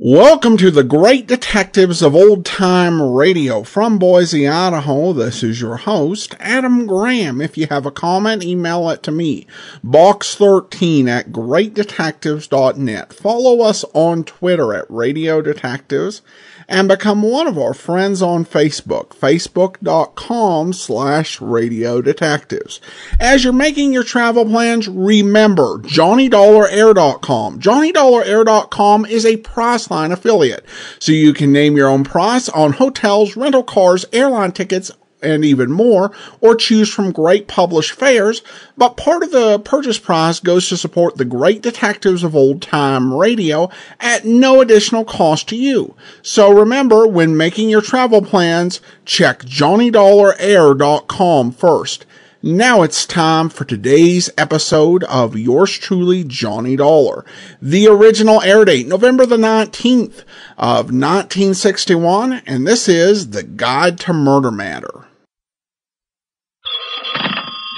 Welcome to the Great Detectives of Old Time Radio. From Boise, Idaho, this is your host, Adam Graham. If you have a comment, email it to me, box13@greatdetectives.net. Follow us on Twitter at Radio Detectives and become one of our friends on Facebook, facebook.com/Radio Detectives. As you're making your travel plans, remember JohnnyDollarAir.com. JohnnyDollarAir.com is a Priceline affiliate, so you can name your own price on hotels, rental cars, airline tickets, and even more, or choose from great published fares, but part of the purchase price goes to support the Great Detectives of Old Time Radio at no additional cost to you. So remember, when making your travel plans, check JohnnyDollarAir.com first. Now it's time for today's episode of yours truly, Johnny Dollar. The original air date, November the 19th of 1961, and this is The Guide to Murder Matter.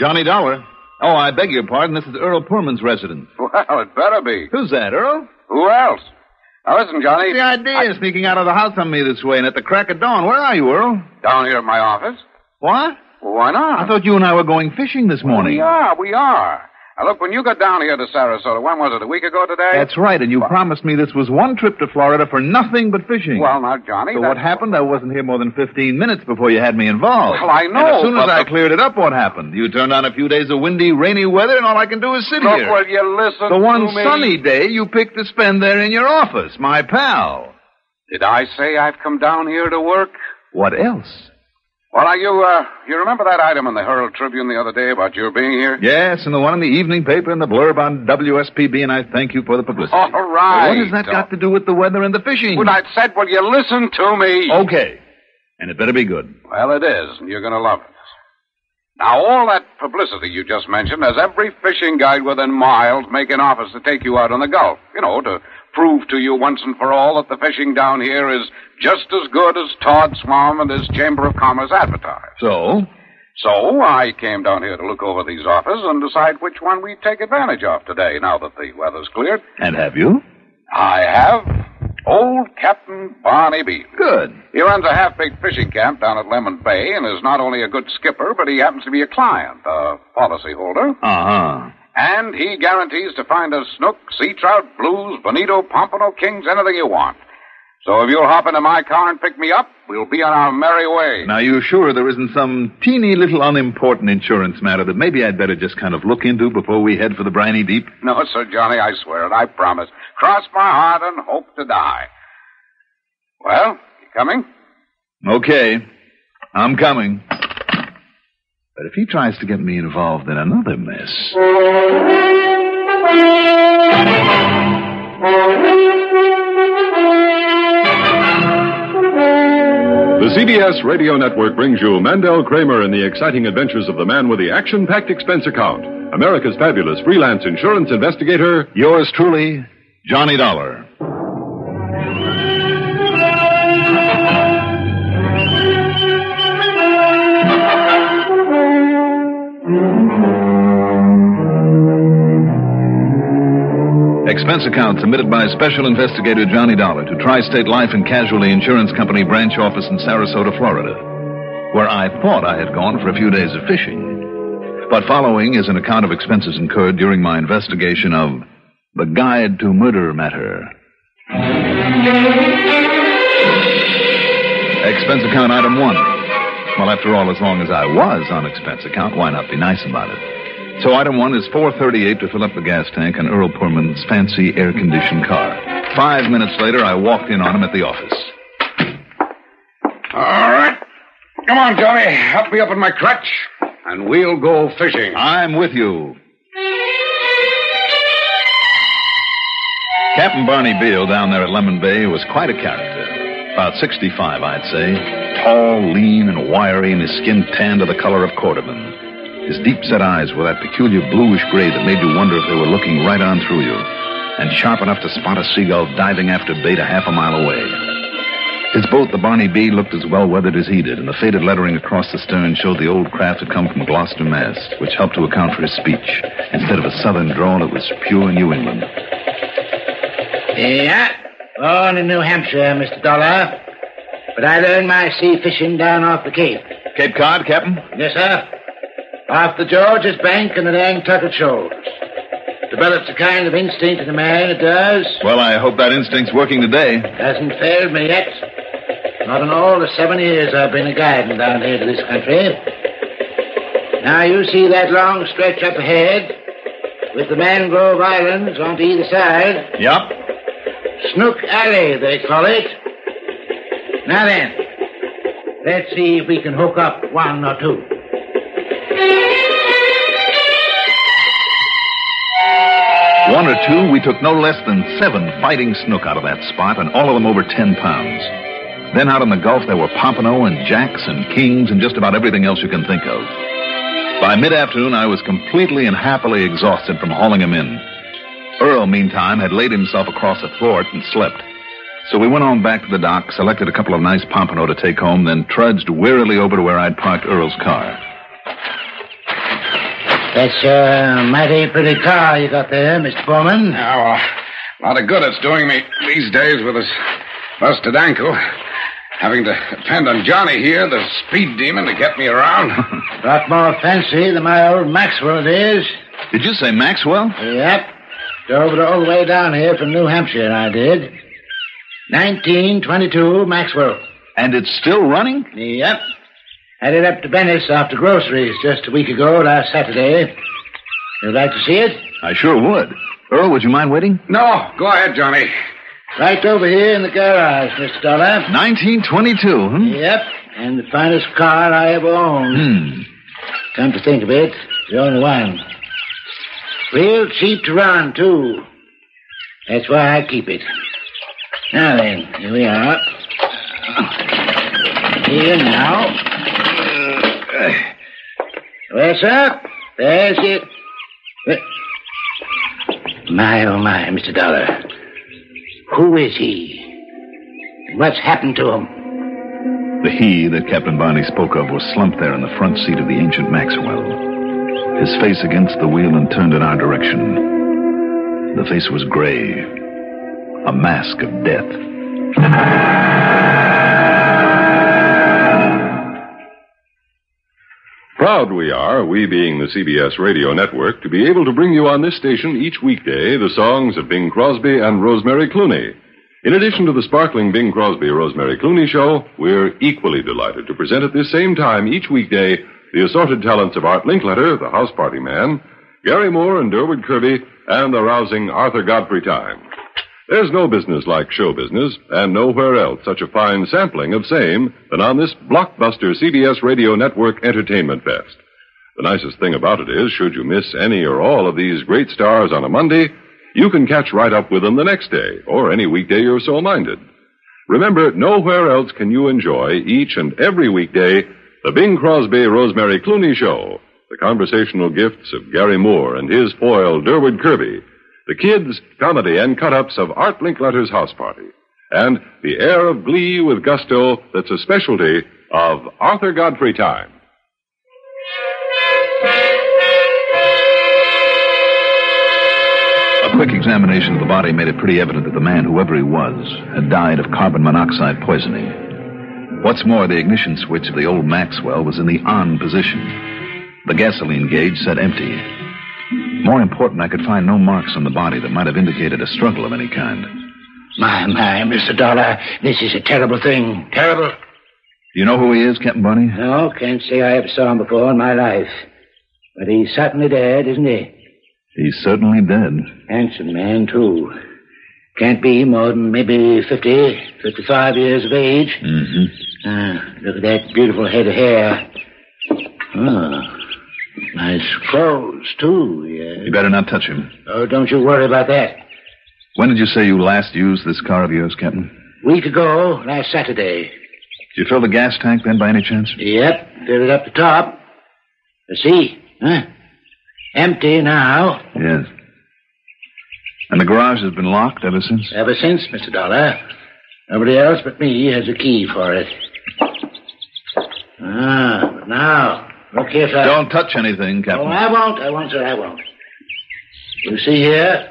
Johnny Dollar. Oh, I beg your pardon. This is Earl Poorman's residence. Well, it better be. Who's that, Earl? Who else? Now, listen, Johnny. The idea is sneaking out of the house on me this way and at the crack of dawn. Where are you, Earl? Down here at my office. What? Well, why not? I thought you and I were going fishing this morning. We are. Now, look, when you got down here to Sarasota, when was it, a week ago today? That's right, and you promised me this was one trip to Florida for nothing but fishing. Well, now, Johnny... So what happened? I wasn't here more than 15 minutes before you had me involved. Well, I know, and as soon as I cleared it up, what happened? You turned on a few days of windy, rainy weather, and all I can do is sit here. Will you listen The one to me? sunny day you picked to spend there in your office, my pal. Did I say I've come down here to work? What else? Well, you remember that item in the Herald Tribune the other day about your being here? Yes, and the one in the evening paper and the blurb on WSPB, and I thank you for the publicity. All right. What has that got to do with the weather and the fishing? Well, I said, will you listen to me? Okay. And it better be good. Well, it is, and you're going to love it. Now, all that publicity you just mentioned has every fishing guide within miles making offers to take you out on the Gulf. You know, to prove to you once and for all that the fishing down here is just as good as Todd Swam and his Chamber of Commerce advertised. So I came down here to look over these offers and decide which one we'd take advantage of today, now that the weather's cleared. And have you? I have. Old Captain Barney Beale. Good. He runs a half-baked fishing camp down at Lemon Bay and is not only a good skipper, but he happens to be a client, a policyholder. Uh-huh. And he guarantees to find us snook, sea trout, blues, bonito, pompano, kings, anything you want. So if you'll hop into my car and pick me up, we'll be on our merry way. Now, you sure there isn't some teeny little unimportant insurance matter that maybe I'd better just kind of look into before we head for the briny deep? No, sir, Johnny, I swear it. I promise. Cross my heart and hope to die. Well, you coming? Okay. I'm coming. But if he tries to get me involved in another mess... The CBS Radio Network brings you Mandel Kramer and the exciting adventures of the man with the action-packed expense account, America's fabulous freelance insurance investigator. Yours truly, Johnny Dollar. Expense account submitted by Special Investigator Johnny Dollar to Tri-State Life and Casualty Insurance Company branch office in Sarasota, Florida, where I thought I had gone for a few days of fishing. But following is an account of expenses incurred during my investigation of The Guide to Murder Matter. Expense account item 1. Well, after all, as long as I was on expense account, why not be nice about it? So item 1 is $4.38 to fill up the gas tank in Earl Poorman's fancy air-conditioned car. 5 minutes later, I walked in on him at the office. All right. Come on, Johnny. Help me up in my crutch, and we'll go fishing. I'm with you. Captain Barney Beale down there at Lemon Bay was quite a character. About 65, I'd say. Tall, lean, and wiry, and his skin tanned to the color of cordovan. His deep-set eyes were that peculiar bluish gray that made you wonder if they were looking right on through you, and sharp enough to spot a seagull diving after bait a half a mile away. His boat, the Barney B, looked as well-weathered as he did, and the faded lettering across the stern showed the old craft had come from Gloucester, Mass., which helped to account for his speech. Instead of a southern drawl, it was pure New England. Yeah. Born in New Hampshire, Mr. Dollar. But I learned my sea fishing down off the Cape. Cape Cod, Captain? Yes, sir. Off the George's Bank and the Nantucket Shoals. Develops a kind of instinct in a man, it does. Well, I hope that instinct's working today. Hasn't failed me yet. Not in all the 7 years I've been a guiding down here to this country. Now, you see that long stretch up ahead with the mangrove islands on either side? Yep. Snook Alley, they call it. Now then, let's see if we can hook up one or two. One or two, we took no less than 7 fighting snook out of that spot, and all of them over 10 pounds. Then out in the Gulf, there were pompano and jacks and kings and just about everything else you can think of. By mid-afternoon, I was completely and happily exhausted from hauling them in. Earl, meantime, had laid himself across a thwart and slept. So we went on back to the dock, selected a couple of nice pompano to take home, then trudged wearily over to where I'd parked Earl's car. That's a mighty pretty car you got there, Mr. Foreman. Now, a lot of good it's doing me these days with this busted ankle. Having to depend on Johnny here, the speed demon, to get me around. A lot more fancy than my old Maxwell it is. Did you say Maxwell? Yep. Drove it all the way down here from New Hampshire, I did. 1922 Maxwell. And it's still running? Yep. Had it up to Venice after groceries just a week ago, last Saturday. You'd like to see it? I sure would. Earl, would you mind waiting? No, go ahead, Johnny. Right over here in the garage, Mr. Dollar. 1922, huh? Yep, and the finest car I ever owned. Come to think of it, the only one. Real cheap to run, too. That's why I keep it. Now then, here we are. Here now. Well, sir, there's it. My, oh my, Mr. Dollar. Who is he? What's happened to him? The he that Captain Barney spoke of was slumped there in the front seat of the ancient Maxwell, his face against the wheel and turned in our direction. The face was gray, a mask of death. Proud we are, we being the CBS radio network, to be able to bring you on this station each weekday the songs of Bing Crosby and Rosemary Clooney. In addition to the sparkling Bing Crosby-Rosemary Clooney show, we're equally delighted to present at this same time each weekday the assorted talents of Art Linkletter, the house party man, Gary Moore and Durwood Kirby, and the rousing Arthur Godfrey Time. There's no business like show business, and nowhere else such a fine sampling of same than on this blockbuster CBS Radio Network Entertainment Fest. The nicest thing about it is, should you miss any or all of these great stars on a Monday, you can catch right up with them the next day, or any weekday you're so minded. Remember, nowhere else can you enjoy, each and every weekday, the Bing Crosby-Rosemary Clooney Show, the conversational gifts of Gary Moore and his foil, Durwood Kirby, the kids, comedy, and cut-ups of Art Linkletter's house party, and the air of glee with gusto that's a specialty of Arthur Godfrey Time. A quick examination of the body made it pretty evident that the man, whoever he was, had died of carbon monoxide poisoning. What's more, the ignition switch of the old Maxwell was in the on position. The gasoline gauge said empty. More important, I could find no marks on the body that might have indicated a struggle of any kind. My, Mr. Dollar, this is a terrible thing. Terrible. Do you know who he is, Captain Barney? No, can't say I ever saw him before in my life. But he's certainly dead, isn't he? He's certainly dead. Handsome man, too. Can't be more than maybe 50, 55 years of age. Mm-hmm. Look at that beautiful head of hair. Oh, nice clothes, too, yeah. You better not touch him. Oh, don't you worry about that. When did you say you last used this car of yours, Captain? Week ago, last Saturday. Did you fill the gas tank then, by any chance? Yep, filled it up the top. See, huh? Empty now. Yes. And the garage has been locked ever since? Ever since, Mr. Dollar. Nobody else but me has a key for it. But now, look here, sir. Don't touch anything, Captain. Oh, I won't, sir, I won't. You see here?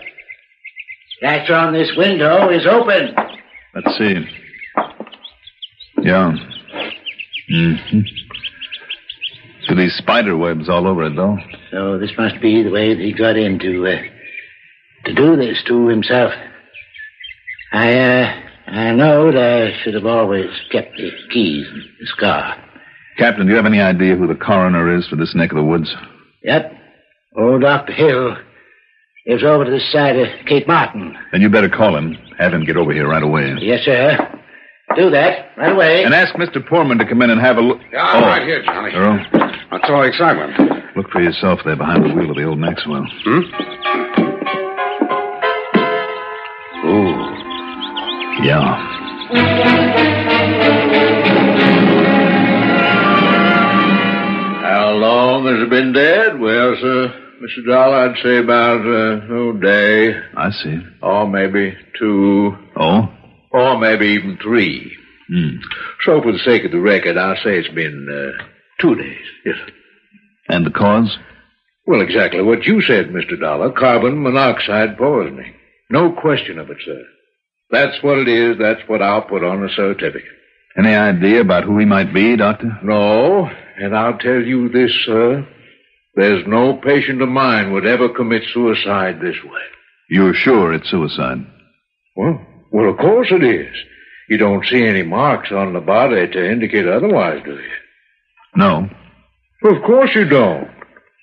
Latch on this window is open. Let's see. Yeah. Mm-hmm. See these spider webs all over it, though. So this must be the way that he got in to do this to himself. I know that I should have always kept the keys in this car. Captain, do you have any idea who the coroner is for this neck of the woods? Yep. Old Dr. Hill lives over to this side of Cape Martin. Then you better call him. Have him get over here right away. Yes, sir. Do that right away. And ask Mr. Poorman to come in and have a look. Yeah, I'm right here, Johnny. Earl? What's all the excitement? Look for yourself there behind the wheel of the old Maxwell. Ooh. Yeah. How long has it been dead? Well, sir, Mr. Dollar, I'd say about a day. I see. Or maybe 2. Oh? Or maybe even 3. So for the sake of the record, I'll say it's been 2 days. Yes, sir. And the cause? Well, exactly what you said, Mr. Dollar. Carbon monoxide poisoning. No question of it, sir. That's what it is. That's what I'll put on the certificate. Any idea about who he might be, Doctor? No, and I'll tell you this, sir. There's no patient of mine would ever commit suicide this way. You're sure it's suicide? Well, of course it is. You don't see any marks on the body to indicate otherwise, do you? No. Well, of course you don't.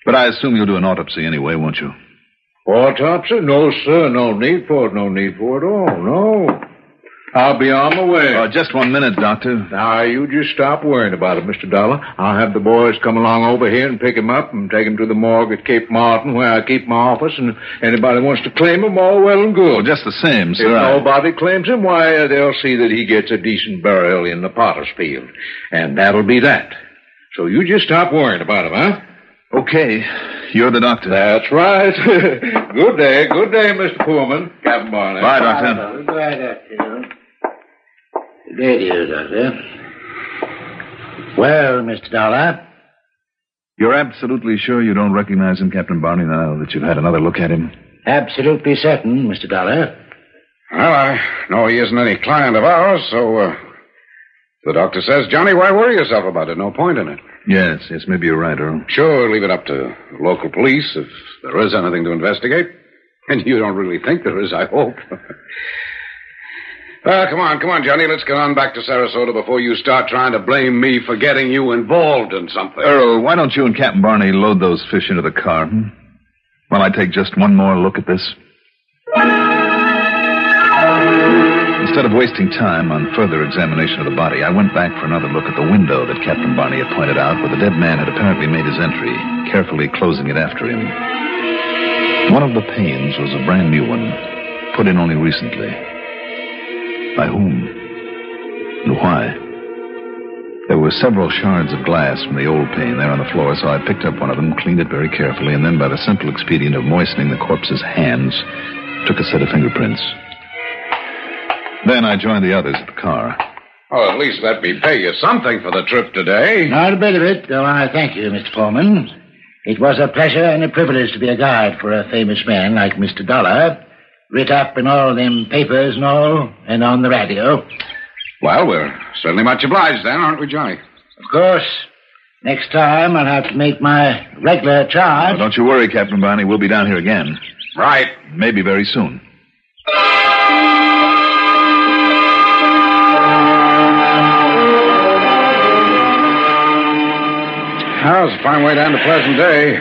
But I assume you'll do an autopsy anyway, won't you? Autopsy? No, sir. No need for it. No need for it at all. No. I'll be on my way. Just 1 minute, Doctor. Now, you just stop worrying about it, Mr. Dollar. I'll have the boys come along over here and pick him up and take him to the morgue at Cape Martin, where I keep my office, and anybody wants to claim him, all well and good. Well, just the same, sir. If nobody claims him, why, they'll see that he gets a decent burial in the potter's field. And that'll be that. So you just stop worrying about him, huh? Okay. You're the doctor. That's right. Good day, Mr. Poorman. Captain Barney. Bye, Doctor. Goodbye, Doctor. Good day to you, Doctor. Well, Mr. Dollar. You're absolutely sure you don't recognize him, Captain Barney, now that you've had another look at him? Absolutely certain, Mr. Dollar. Well, I know he isn't any client of ours, so, the doctor says, Johnny, why worry yourself about it? No point in it. Yes, maybe you're right, Earl. Sure, leave it up to local police if there is anything to investigate. And you don't really think there is, I hope. Come on, Johnny. Let's get on back to Sarasota before you start trying to blame me for getting you involved in something. Earl, why don't you and Captain Barney load those fish into the car, while I take just one more look at this? Instead of wasting time on further examination of the body, I went back for another look at the window that Captain Barney had pointed out, where the dead man had apparently made his entry, carefully closing it after him. One of the panes was a brand new one, put in only recently. By whom? And why? There were several shards of glass from the old pane there on the floor, so I picked up one of them, cleaned it very carefully, and then, by the simple expedient of moistening the corpse's hands, took a set of fingerprints. Then I joined the others at the car. Well, at least let me pay you something for the trip today. Not a bit of it, though I thank you, Mr. Foreman. It was a pleasure and a privilege to be a guide for a famous man like Mr. Dollar, writ up in all them papers and all, and on the radio. Well, we're certainly much obliged then, aren't we, Johnny? Of course. Next time I'll have to make my regular charge. Well, don't you worry, Captain Barney. We'll be down here again. Right. Maybe very soon. Well, it's a fine way to end a pleasant day.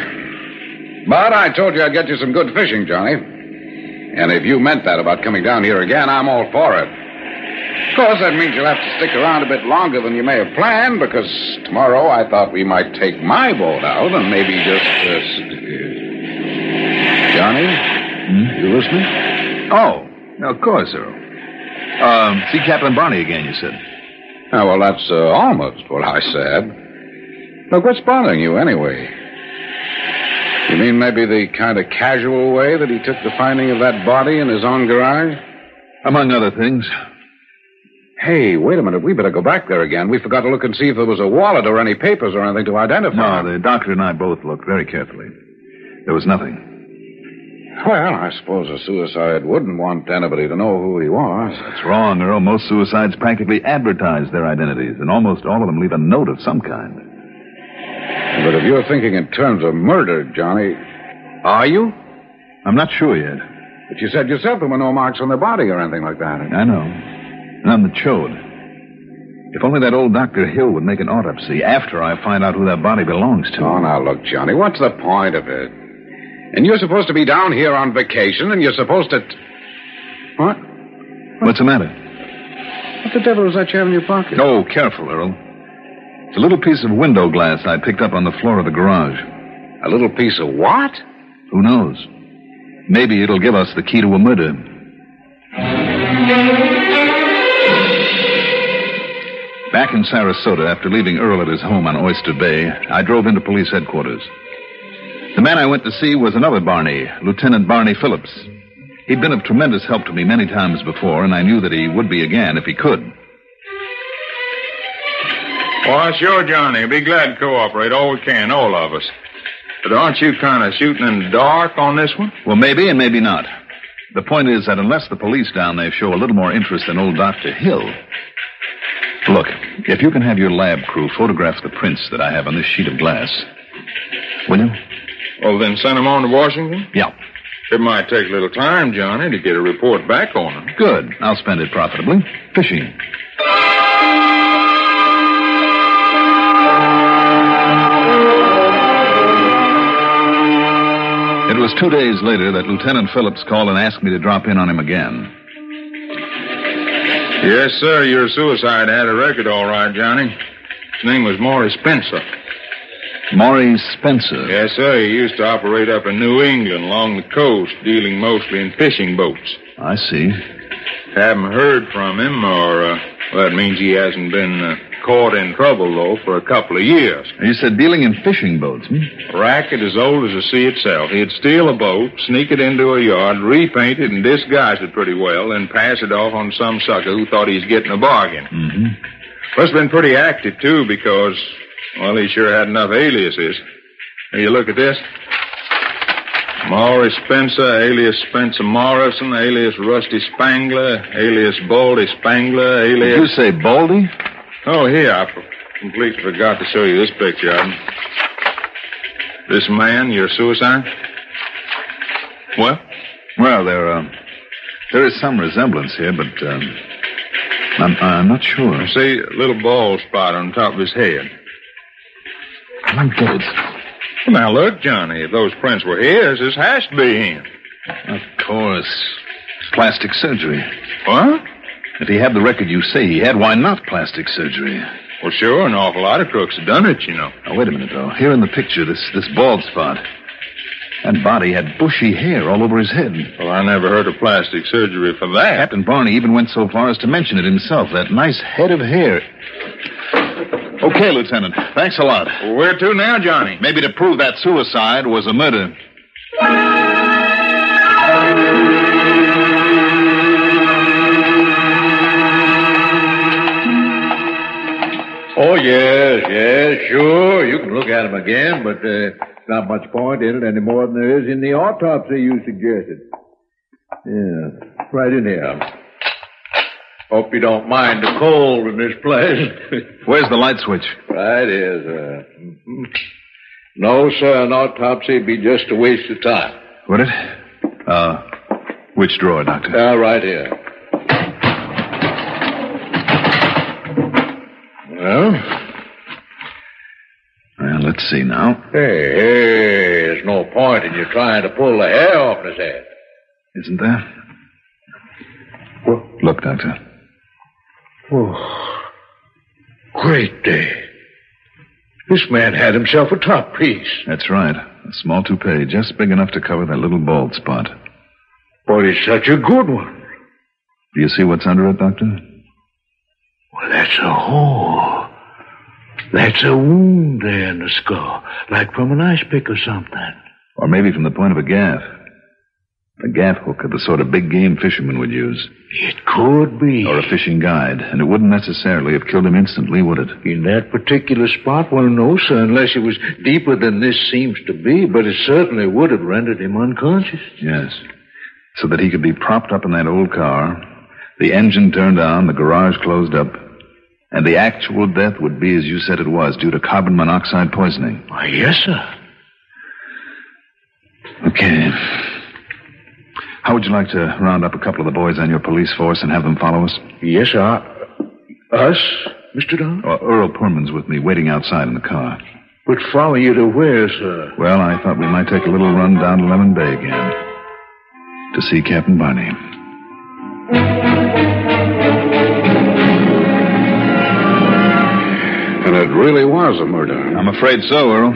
But I told you I'd get you some good fishing, Johnny. And if you meant that about coming down here again, I'm all for it. Of course, that means you'll have to stick around a bit longer than you may have planned, because tomorrow I thought we might take my boat out and maybe just... Johnny? You listening? Oh, of course, Earl. See Captain Barney again, you said. Oh, well, that's almost what I said. Look, what's bothering you anyway? You mean maybe the kind of casual way that he took the finding of that body in his own garage? Among other things. Hey, wait a minute. We better go back there again. We forgot to look and see if there was a wallet or any papers or anything to identify. No, the doctor and I both looked very carefully. There was nothing. Well, I suppose a suicide wouldn't want anybody to know who he was. That's wrong, Earl. Most suicides practically advertise their identities, and almost all of them leave a note of some kind. But if you're thinking in terms of murder, Johnny... Are you? I'm not sure yet. But you said yourself there were no marks on the body or anything like that. I know. None that showed. If only that old Dr. Hill would make an autopsy after I find out who that body belongs to. Oh, now, look, Johnny, what's the point of it? And you're supposed to be down here on vacation, and you're supposed to... What? What's the matter? What the devil is that you have in your pocket? Oh, careful, Earl. It's a little piece of window glass I picked up on the floor of the garage. A little piece of what? Who knows? Maybe it'll give us the key to a murder. Back in Sarasota, after leaving Earl at his home on Oyster Bay, I drove into police headquarters. The man I went to see was another Barney, Lieutenant Barney Phillips. He'd been of tremendous help to me many times before, and I knew that he would be again if he could. Why, sure, Johnny. Be glad to cooperate. All we can, all of us. But aren't you kind of shooting in the dark on this one? Well, maybe and maybe not. The point is that unless the police down there show a little more interest in old Dr. Hill... Look, if you can have your lab crew photograph the prints that I have on this sheet of glass, will you? Well, then send them on to Washington? Yeah. It might take a little time, Johnny, to get a report back on them. Good. I'll spend it profitably. Fishing. It was 2 days later that Lieutenant Phillips called and asked me to drop in on him again. Yes, sir, your suicide had a record all right, Johnny. His name was Maury Spencer. Maury Spencer? Yes, sir. He used to operate up in New England along the coast, dealing mostly in fishing boats. I see. Haven't heard from him, or, well, that means he hasn't been caught in trouble, though, for a couple of years. You said dealing in fishing boats, Racket as old as the sea itself. He'd steal a boat, sneak it into a yard, repaint it, and disguise it pretty well, then pass it off on some sucker who thought he's getting a bargain. Mm-hmm. Must have been pretty active, too, because, well, he sure had enough aliases. Here, you look at this. Maury Spencer, alias Spencer Morrison, alias Rusty Spangler, alias Baldy Spangler, alias... Did you say Baldy? Oh, here, I completely forgot to show you this picture of him. This man, your suicide? What? Well, there is some resemblance here, but I'm not sure. See, a little bald spot on top of his head. I don't get it. Well, now, look, Johnny, if those prints were his, this has to be him. Of course. Plastic surgery. What? If he had the record you say he had, why not plastic surgery? Well, sure, an awful lot of crooks have done it, you know. Now, wait a minute, though. Here in the picture, this bald spot. That body had bushy hair all over his head. Well, I never heard of plastic surgery for that. Captain Barney even went so far as to mention it himself, that nice head of hair. Okay, Lieutenant. Thanks a lot. Well, where to now, Johnny? Maybe to prove that suicide was a murder. Oh, yes, sure. You can look at him again, but not much point in it any more than there is in the autopsy you suggested. Yeah, right in here. Hope you don't mind the cold in this place. Where's the light switch? Right here, sir. Mm-hmm. No, sir, an autopsy would be just a waste of time. Would it? Which drawer, Doctor? Right here. Well, let's see now. Hey, there's no point in you trying to pull the hair off his head. Isn't there? Well, look, Doctor. Oh, great day. This man had himself a top piece. That's right. A small toupee, just big enough to cover that little bald spot. But it's such a good one. Do you see what's under it, Doctor? Well, that's a hole. That's a wound there in the skull, like from an ice pick or something. Or maybe from the point of a gaff. A gaff hook of the sort of big game fishermen would use. It could be. Or a fishing guide. And it wouldn't necessarily have killed him instantly, would it? In that particular spot? Well, no, sir, unless it was deeper than this seems to be, but it certainly would have rendered him unconscious. Yes. So that he could be propped up in that old car, the engine turned on, the garage closed up, and the actual death would be as you said it was, due to carbon monoxide poisoning. Why, yes, sir. Okay. How would you like to round up a couple of the boys on your police force and have them follow us? Yes, sir. Us, Mr. Don? Earl Pullman's with me, waiting outside in the car. But follow you to where, sir? Well, I thought we might take a little run down to Lemon Bay again. To see Captain Barney. And it really was a murder. I'm afraid so, Earl.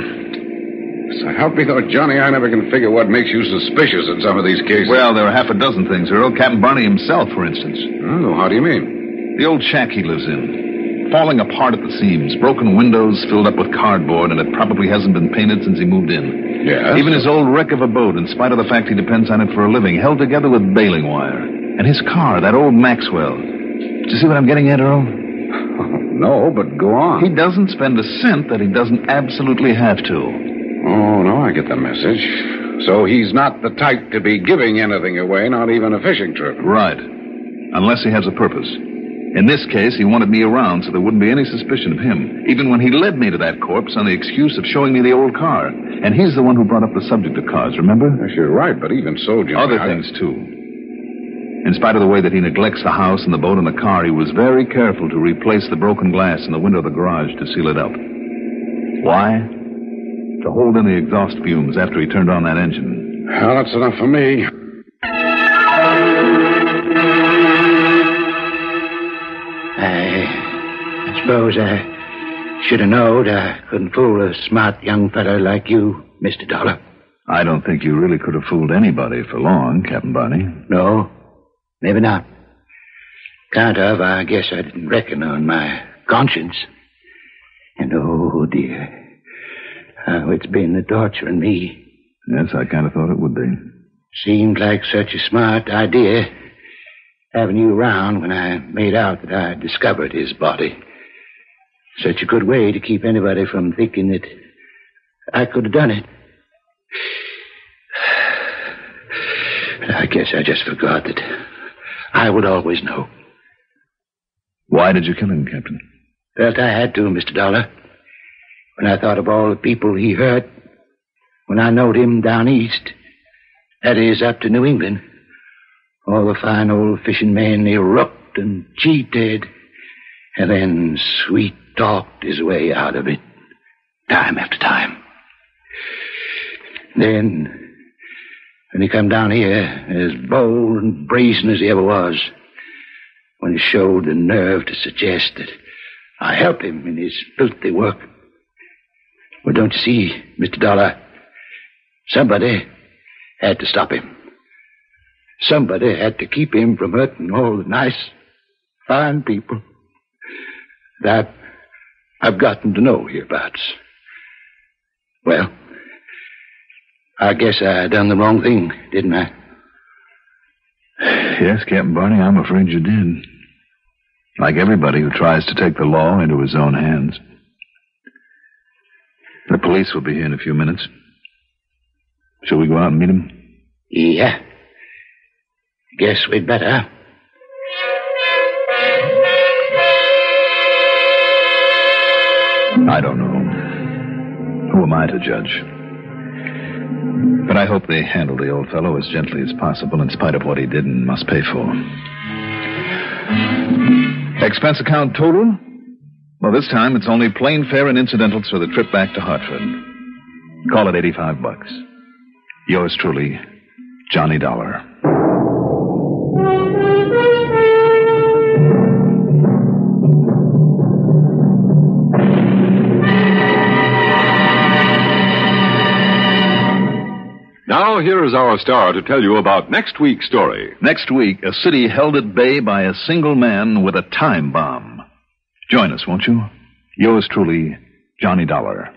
So help me, though, Johnny, I never can figure what makes you suspicious in some of these cases. Well, there are half a dozen things, Earl. Captain Barney himself, for instance. Oh, how do you mean? The old shack he lives in. Falling apart at the seams. Broken windows filled up with cardboard, and it probably hasn't been painted since he moved in. Yes? Even his old wreck of a boat, in spite of the fact he depends on it for a living, held together with baling wire. And his car, that old Maxwell. Do you see what I'm getting at, Earl? No, but go on. He doesn't spend a cent that he doesn't absolutely have to. Oh, no, I get the message. So he's not the type to be giving anything away, not even a fishing trip. Right. Unless he has a purpose. In this case, he wanted me around so there wouldn't be any suspicion of him, even when he led me to that corpse on the excuse of showing me the old car. And he's the one who brought up the subject of cars, remember? Yes, you're right, but even so, Johnny... Other things, too. In spite of the way that he neglects the house and the boat and the car, he was very careful to replace the broken glass in the window of the garage to seal it up. Why? To hold in the exhaust fumes after he turned on that engine. Well, that's enough for me. I suppose I should have known I couldn't fool a smart young fellow like you, Mr. Dollar. I don't think you really could have fooled anybody for long, Captain Barney. No, maybe not. Kind of, I guess I didn't reckon on my conscience. And oh, dear, how it's been torturing me. Yes, I kind of thought it would be. Seemed like such a smart idea, having you around when I made out that I discovered his body. Such a good way to keep anybody from thinking that I could have done it. But I guess I just forgot that I would always know. Why did you kill him, Captain? Felt I had to, Mr. Dollar. When I thought of all the people he hurt, when I knowed him down east, that is, up to New England, all the fine old fishing men he rooked and cheated, and then sweet-talked his way out of it, time after time. Then, when he come down here, as bold and brazen as he ever was, when he showed the nerve to suggest that I help him in his filthy work. Well, don't you see, Mr. Dollar? Somebody had to stop him. Somebody had to keep him from hurting all the nice, fine people that I've gotten to know hereabouts. Well, I guess I done the wrong thing, didn't I? Yes, Captain Barney, I'm afraid you did. Like everybody who tries to take the law into his own hands. The police will be here in a few minutes. Shall we go out and meet them? Yeah. Guess we'd better. I don't know. Who am I to judge? But I hope they handle the old fellow as gently as possible in spite of what he did and must pay for. Expense account total? Well, this time it's only plane fare and incidentals for the trip back to Hartford. Call it $85. Yours truly, Johnny Dollar. Now, here is our star to tell you about next week's story. Next week, a city held at bay by a single man with a time bomb. Join us, won't you? Yours truly, Johnny Dollar.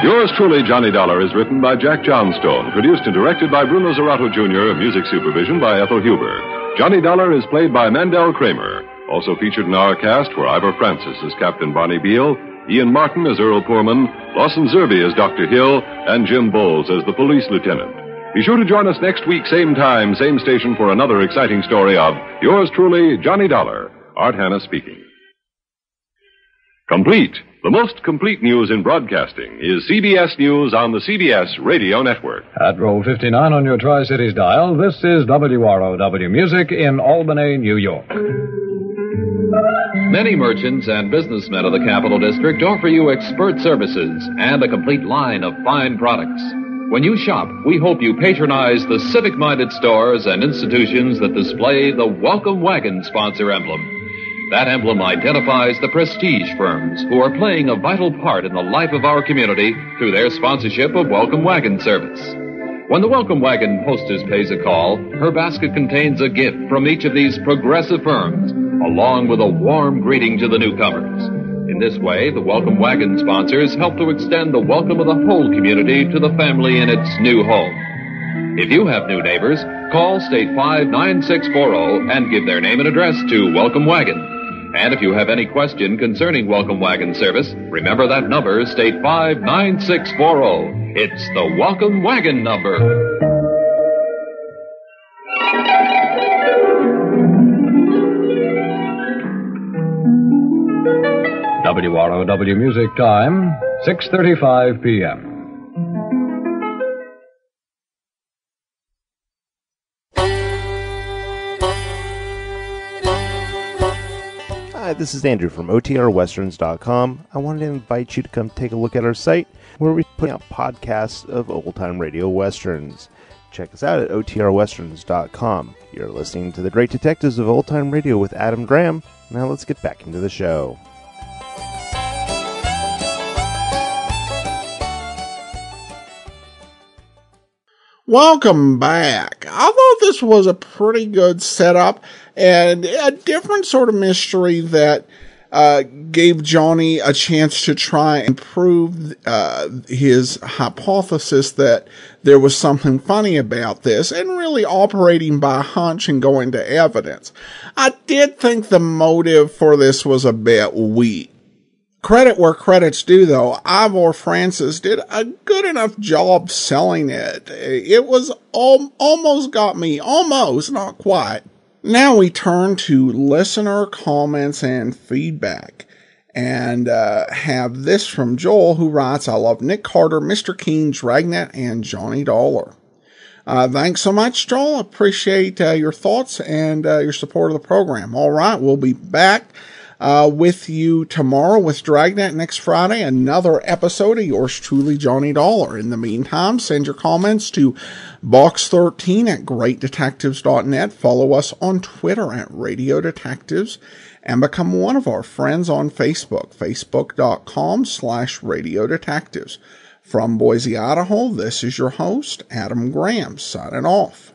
Yours truly, Johnny Dollar, is written by Jack Johnstone, produced and directed by Bruno Zerato Jr., music supervision by Ethel Huber. Johnny Dollar is played by Mandel Kramer. Also featured in our cast were Ivor Francis as Captain Barney Beale, Ian Martin as Earl Poorman, Lawson Zerby as Dr. Hill, and Jim Bowles as the police lieutenant. Be sure to join us next week, same time, same station, for another exciting story of yours truly, Johnny Dollar. Art Hanna speaking. Complete. The most complete news in broadcasting is CBS News on the CBS Radio Network. At roll 59 on your Tri-Cities dial, this is WROW Music in Albany, New York. Many merchants and businessmen of the Capital District offer you expert services and a complete line of fine products. When you shop, we hope you patronize the civic-minded stores and institutions that display the Welcome Wagon sponsor emblem. That emblem identifies the prestige firms who are playing a vital part in the life of our community through their sponsorship of Welcome Wagon service. When the Welcome Wagon hostess pays a call, her basket contains a gift from each of these progressive firms, along with a warm greeting to the newcomers. In this way, the Welcome Wagon sponsors help to extend the welcome of the whole community to the family in its new home. If you have new neighbors, call State 59640 and give their name and address to Welcome Wagon. And if you have any question concerning Welcome Wagon service, remember that number, State 59640. It's the Welcome Wagon number. WROW Music Time, 6:35 p.m. Hi, this is Andrew from OTRWesterns.com. I wanted to invite you to come take a look at our site where we put out podcasts of old-time radio westerns. Check us out at OTRWesterns.com. You're listening to The Great Detectives of Old-Time Radio with Adam Graham. Now let's get back into the show. Welcome back. I thought this was a pretty good setup and a different sort of mystery that gave Johnny a chance to try and prove his hypothesis that there was something funny about this, and really operating by hunch and going to evidence. I did think the motive for this was a bit weak. Credit where credit's due, though. Ivor Francis did a good enough job selling it. It was almost got me. Almost, not quite. Now we turn to listener comments and feedback. And have this from Joel, who writes, I love Nick Carter, Mr. Keene, Dragnet, and Johnny Dollar. Thanks so much, Joel. Appreciate your thoughts and your support of the program. All right, we'll be back with you tomorrow with Dragnet. Next Friday, another episode of yours truly, Johnny Dollar. In the meantime, send your comments to box13 at greatdetectives.net. Follow us on Twitter at Radio Detectives, and become one of our friends on Facebook, facebook.com/Radio Detectives. From Boise, Idaho, this is your host, Adam Graham, signing off.